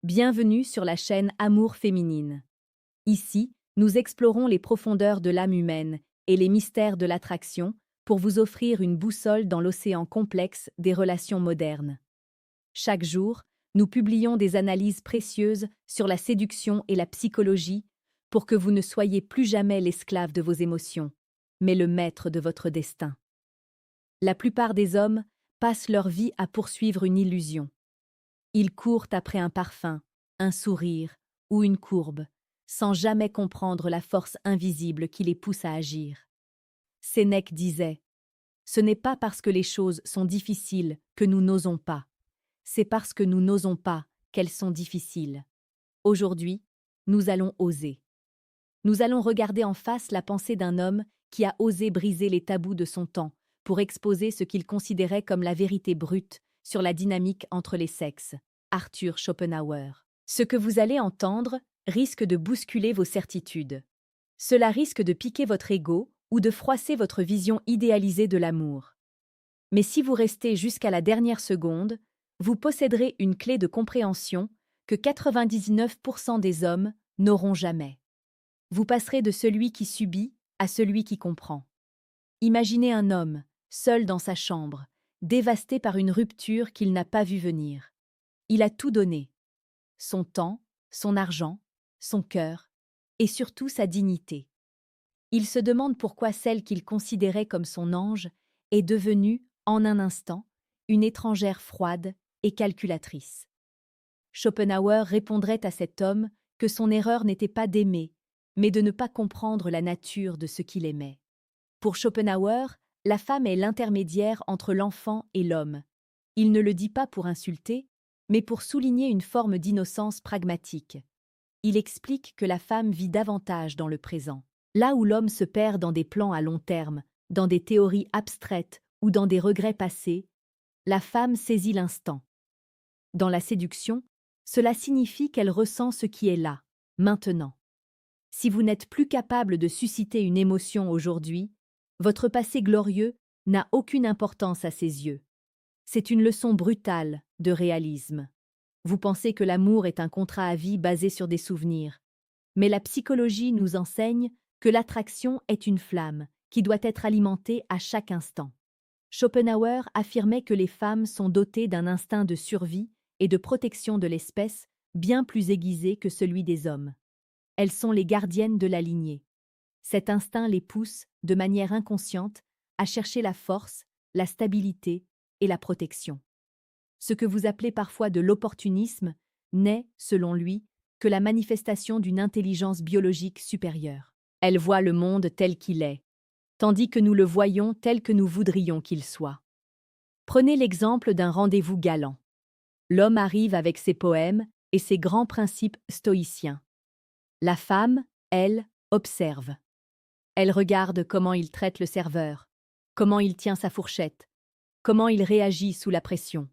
Bienvenue sur la chaîne Amour féminine. Ici, nous explorons les profondeurs de l'âme humaine et les mystères de l'attraction pour vous offrir une boussole dans l'océan complexe des relations modernes. Chaque jour, nous publions des analyses précieuses sur la séduction et la psychologie pour que vous ne soyez plus jamais l'esclave de vos émotions, mais le maître de votre destin. La plupart des hommes passent leur vie à poursuivre une illusion. Ils courent après un parfum, un sourire ou une courbe, sans jamais comprendre la force invisible qui les pousse à agir. Sénèque disait « Ce n'est pas parce que les choses sont difficiles que nous n'osons pas, c'est parce que nous n'osons pas qu'elles sont difficiles. » Aujourd'hui, nous allons oser. Nous allons regarder en face la pensée d'un homme qui a osé briser les tabous de son temps pour exposer ce qu'il considérait comme la vérité brute sur la dynamique entre les sexes, Arthur Schopenhauer. Ce que vous allez entendre risque de bousculer vos certitudes. Cela risque de piquer votre ego ou de froisser votre vision idéalisée de l'amour. Mais si vous restez jusqu'à la dernière seconde, vous posséderez une clé de compréhension que 99% des hommes n'auront jamais. Vous passerez de celui qui subit à celui qui comprend. Imaginez un homme, seul dans sa chambre, dévasté par une rupture qu'il n'a pas vue venir. Il a tout donné. Son temps, son argent, son cœur, et surtout sa dignité. Il se demande pourquoi celle qu'il considérait comme son ange est devenue, en un instant, une étrangère froide et calculatrice. Schopenhauer répondrait à cet homme que son erreur n'était pas d'aimer, mais de ne pas comprendre la nature de ce qu'il aimait. Pour Schopenhauer, la femme est l'intermédiaire entre l'enfant et l'homme. Il ne le dit pas pour insulter, mais pour souligner une forme d'innocence pragmatique. Il explique que la femme vit davantage dans le présent. Là où l'homme se perd dans des plans à long terme, dans des théories abstraites ou dans des regrets passés, la femme saisit l'instant. Dans la séduction, cela signifie qu'elle ressent ce qui est là, maintenant. Si vous n'êtes plus capable de susciter une émotion aujourd'hui, votre passé glorieux n'a aucune importance à ses yeux. C'est une leçon brutale de réalisme. Vous pensez que l'amour est un contrat à vie basé sur des souvenirs. Mais la psychologie nous enseigne que l'attraction est une flamme qui doit être alimentée à chaque instant. Schopenhauer affirmait que les femmes sont dotées d'un instinct de survie et de protection de l'espèce bien plus aiguisé que celui des hommes. Elles sont les gardiennes de la lignée. Cet instinct les pousse, de manière inconsciente, à chercher la force, la stabilité et la protection. Ce que vous appelez parfois de l'opportunisme n'est, selon lui, que la manifestation d'une intelligence biologique supérieure. Elle voit le monde tel qu'il est, tandis que nous le voyons tel que nous voudrions qu'il soit. Prenez l'exemple d'un rendez-vous galant. L'homme arrive avec ses poèmes et ses grands principes stoïciens. La femme, elle, observe. Elle regarde comment il traite le serveur, comment il tient sa fourchette, comment il réagit sous la pression.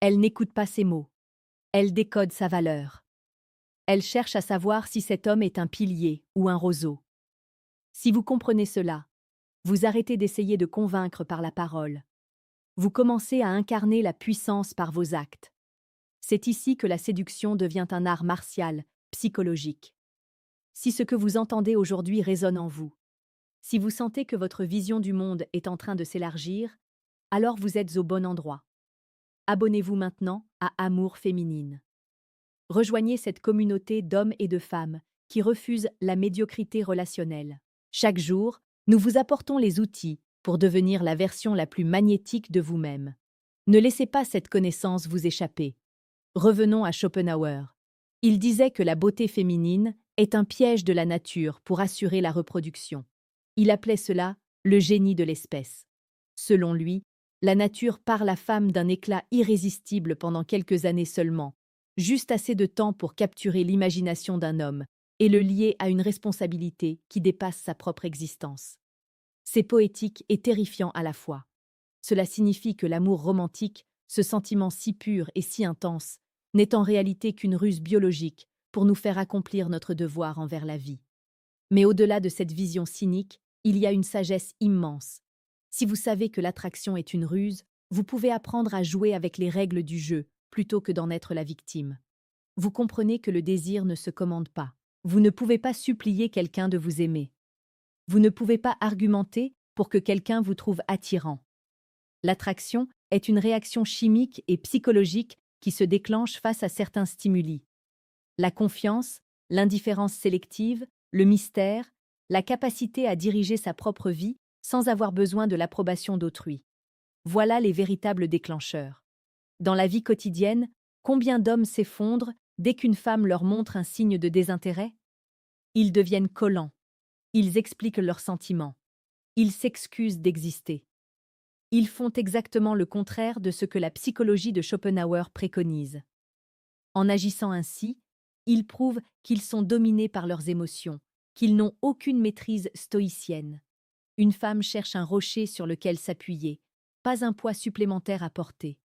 Elle n'écoute pas ses mots. Elle décode sa valeur. Elle cherche à savoir si cet homme est un pilier ou un roseau. Si vous comprenez cela, vous arrêtez d'essayer de convaincre par la parole. Vous commencez à incarner la puissance par vos actes. C'est ici que la séduction devient un art martial, psychologique. Si ce que vous entendez aujourd'hui résonne en vous, si vous sentez que votre vision du monde est en train de s'élargir, alors vous êtes au bon endroit. Abonnez-vous maintenant à Amour féminine. Rejoignez cette communauté d'hommes et de femmes qui refusent la médiocrité relationnelle. Chaque jour, nous vous apportons les outils pour devenir la version la plus magnétique de vous-même. Ne laissez pas cette connaissance vous échapper. Revenons à Schopenhauer. Il disait que la beauté féminine est un piège de la nature pour assurer la reproduction. Il appelait cela le génie de l'espèce. Selon lui, la nature pare la femme d'un éclat irrésistible pendant quelques années seulement, juste assez de temps pour capturer l'imagination d'un homme et le lier à une responsabilité qui dépasse sa propre existence. C'est poétique et terrifiant à la fois. Cela signifie que l'amour romantique, ce sentiment si pur et si intense, n'est en réalité qu'une ruse biologique pour nous faire accomplir notre devoir envers la vie. Mais au-delà de cette vision cynique, il y a une sagesse immense. Si vous savez que l'attraction est une ruse, vous pouvez apprendre à jouer avec les règles du jeu plutôt que d'en être la victime. Vous comprenez que le désir ne se commande pas. Vous ne pouvez pas supplier quelqu'un de vous aimer. Vous ne pouvez pas argumenter pour que quelqu'un vous trouve attirant. L'attraction est une réaction chimique et psychologique qui se déclenche face à certains stimuli. La confiance, l'indifférence sélective, le mystère, la capacité à diriger sa propre vie sans avoir besoin de l'approbation d'autrui. Voilà les véritables déclencheurs. Dans la vie quotidienne, combien d'hommes s'effondrent dès qu'une femme leur montre un signe de désintérêt? Ils deviennent collants. Ils expliquent leurs sentiments. Ils s'excusent d'exister. Ils font exactement le contraire de ce que la psychologie de Schopenhauer préconise. En agissant ainsi, ils prouvent qu'ils sont dominés par leurs émotions, qu'ils n'ont aucune maîtrise stoïcienne. Une femme cherche un rocher sur lequel s'appuyer, pas un poids supplémentaire à porter.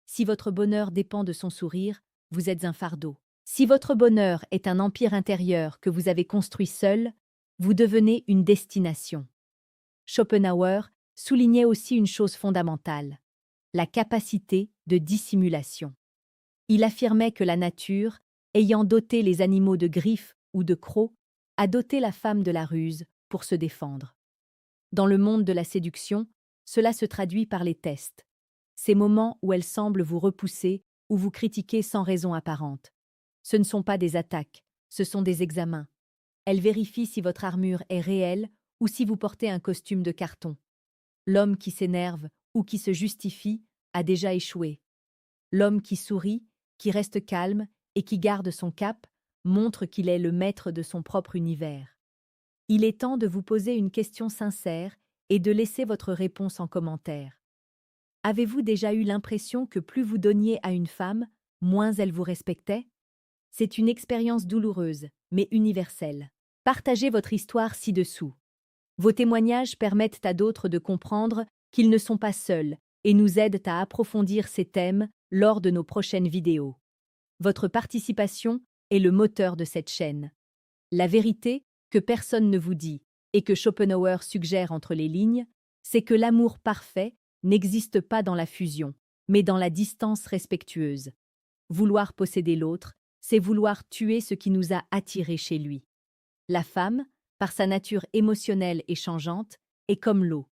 Si votre bonheur dépend de son sourire, vous êtes un fardeau. Si votre bonheur est un empire intérieur que vous avez construit seul, vous devenez une destination. Schopenhauer soulignait aussi une chose fondamentale, la capacité de dissimulation. Il affirmait que la nature, ayant doté les animaux de griffes ou de crocs, a doté la femme de la ruse pour se défendre. Dans le monde de la séduction, cela se traduit par les tests, ces moments où elle semble vous repousser ou vous critiquer sans raison apparente. Ce ne sont pas des attaques, ce sont des examens. Elle vérifie si votre armure est réelle ou si vous portez un costume de carton. L'homme qui s'énerve ou qui se justifie a déjà échoué. L'homme qui sourit, qui reste calme et qui garde son cap montre qu'il est le maître de son propre univers. Il est temps de vous poser une question sincère et de laisser votre réponse en commentaire. Avez-vous déjà eu l'impression que plus vous donniez à une femme, moins elle vous respectait? C'est une expérience douloureuse, mais universelle. Partagez votre histoire ci-dessous. Vos témoignages permettent à d'autres de comprendre qu'ils ne sont pas seuls et nous aident à approfondir ces thèmes lors de nos prochaines vidéos. Votre participation est le moteur de cette chaîne. La vérité que personne ne vous dit et que Schopenhauer suggère entre les lignes, c'est que l'amour parfait n'existe pas dans la fusion, mais dans la distance respectueuse. Vouloir posséder l'autre, c'est vouloir tuer ce qui nous a attirés chez lui. La femme, par sa nature émotionnelle et changeante, est comme l'eau.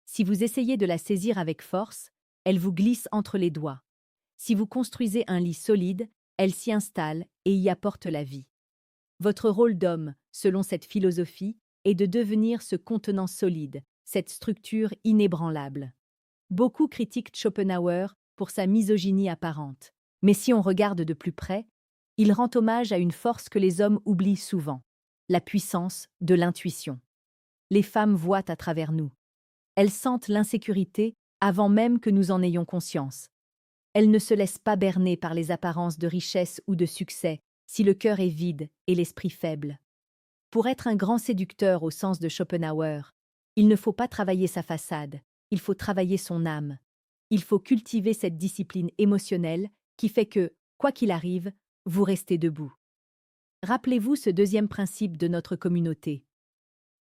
Si vous essayez de la saisir avec force, elle vous glisse entre les doigts. Si vous construisez un lit solide, elle s'y installe et y apporte la vie. Votre rôle d'homme, selon cette philosophie, est de devenir ce contenant solide, cette structure inébranlable. Beaucoup critiquent Schopenhauer pour sa misogynie apparente. Mais si on regarde de plus près, il rend hommage à une force que les hommes oublient souvent, la puissance de l'intuition. Les femmes voient à travers nous. Elles sentent l'insécurité avant même que nous en ayons conscience. Elles ne se laissent pas berner par les apparences de richesse ou de succès si le cœur est vide et l'esprit faible. Pour être un grand séducteur au sens de Schopenhauer, il ne faut pas travailler sa façade, il faut travailler son âme. Il faut cultiver cette discipline émotionnelle qui fait que, quoi qu'il arrive, vous restez debout. Rappelez-vous ce deuxième principe de notre communauté.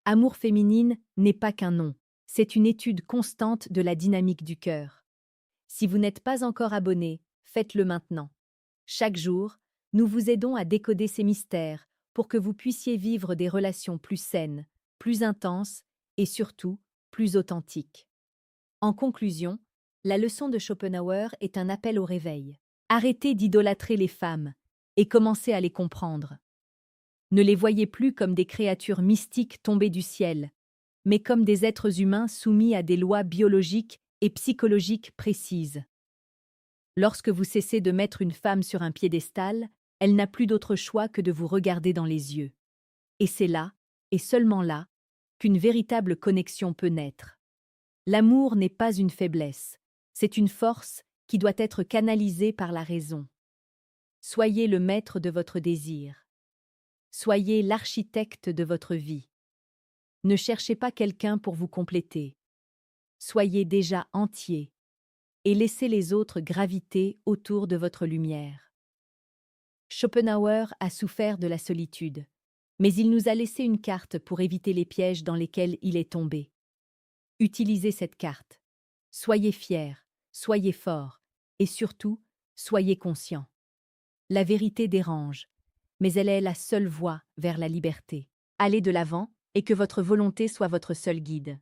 Amour féminine n'est pas qu'un nom, c'est une étude constante de la dynamique du cœur. Si vous n'êtes pas encore abonné, faites-le maintenant. Chaque jour, nous vous aidons à décoder ces mystères pour que vous puissiez vivre des relations plus saines, plus intenses et surtout plus authentiques. En conclusion, la leçon de Schopenhauer est un appel au réveil. Arrêtez d'idolâtrer les femmes et commencez à les comprendre. Ne les voyez plus comme des créatures mystiques tombées du ciel, mais comme des êtres humains soumis à des lois biologiques et psychologiques précises. Lorsque vous cessez de mettre une femme sur un piédestal, elle n'a plus d'autre choix que de vous regarder dans les yeux. Et c'est là, et seulement là, qu'une véritable connexion peut naître. L'amour n'est pas une faiblesse, c'est une force qui doit être canalisée par la raison. Soyez le maître de votre désir. Soyez l'architecte de votre vie. Ne cherchez pas quelqu'un pour vous compléter. Soyez déjà entier et laissez les autres graviter autour de votre lumière. Schopenhauer a souffert de la solitude, mais il nous a laissé une carte pour éviter les pièges dans lesquels il est tombé. Utilisez cette carte. Soyez fiers, soyez forts et surtout, soyez conscients. La vérité dérange, mais elle est la seule voie vers la liberté. Allez de l'avant et que votre volonté soit votre seul guide.